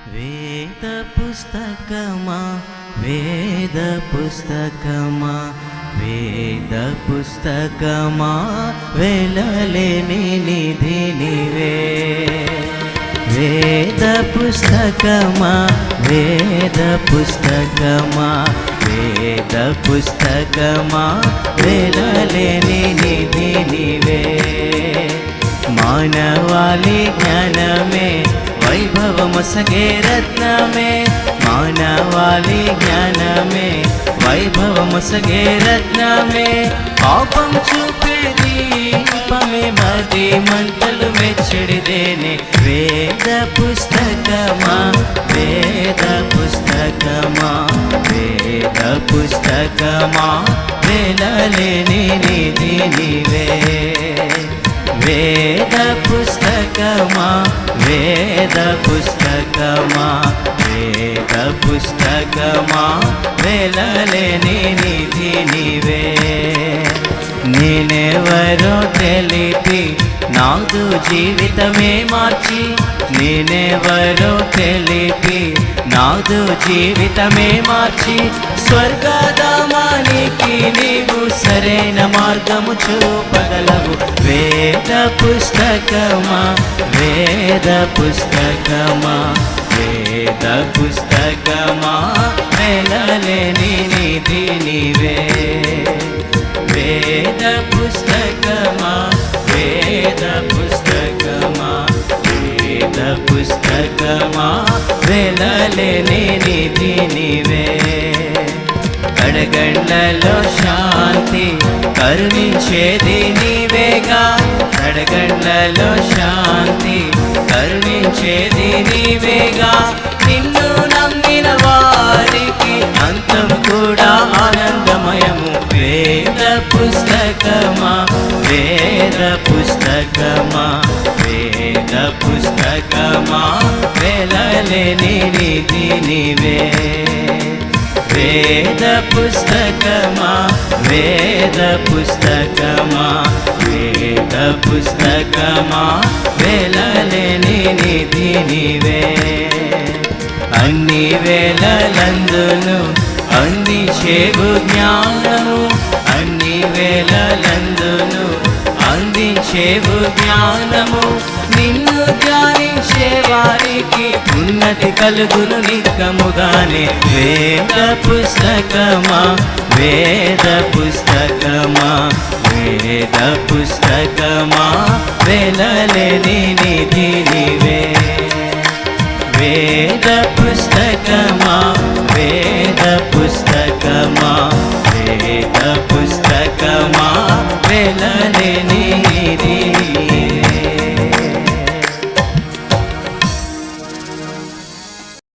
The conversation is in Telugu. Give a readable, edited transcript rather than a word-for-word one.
వేద పుస్తకమా వేద పుస్తకమా వేద పుస్తకమా వెలలేని నిధి నీవే వేద పుస్తకమా వేద పుస్తకమా వేద పుస్తకమా వెలలేని నిధి నీవే మానవాళి జ్ఞానమే వైభవమొసగే రత్నమే మానవాళి జ్ఞానమే వైభవమొసగే రత్నమే పాపం చూపే దీపమే మది మంటలు మెచ్చడిదేనే వేద పుస్తకమా వేద పుస్తకమా వేద పుస్తకమా వెలలేని నిధి నీవే వేద పుస్తకమా వేద పుస్తకమా వేద పుస్తకమా వెలలేని నిధి నీవే నేనెవరో తెలిపి నాదు జీవితమే మార్చి నేనెవరో తెలిపి నాదు జీవితమే మార్చి స్వర్గధామానికి నీవు సరైన మార్గము చూపగలవు వేద పుస్తకమా వేద పుస్తకమా వేద పుస్తకమా వెలలేని నిధి నీవే వేద పుస్తకమా వేద పుస్తకమా వేద పుస్తకమా వెలలేని నిధి నీవే కడగండ్లలో శాంతి కరుణించేది నీవేగా కడగండ్లలో శాంతి కరుణించేది నీవేగా నిన్ను నమ్మిన వారికి అంతం కూడా ఆనందమయము వేద పుస్తకమా వేద పుస్తకమా వేద పుస్తకమా వెలలేని నిధి నీవే వేద పుస్తకమా వేద పుస్తకమా వేద పుస్తకమా వెలలేని నిధి నీవే అన్ని వేళలందును అందించేవు జ్ఞానము అన్ని వేళలందును అందించేవు జ్ఞానము నిన్ను ధ్యానించే వారికి ఉన్నతి కలుగును నిత్యముగానే వేద పుస్తకమా వేద పుస్తకమా వేద పుస్తకమా వెలలేని నిధి నీవే వేద పుస్తకమా వేద పుస్తకమా వేద పుస్తకమా వెలలేని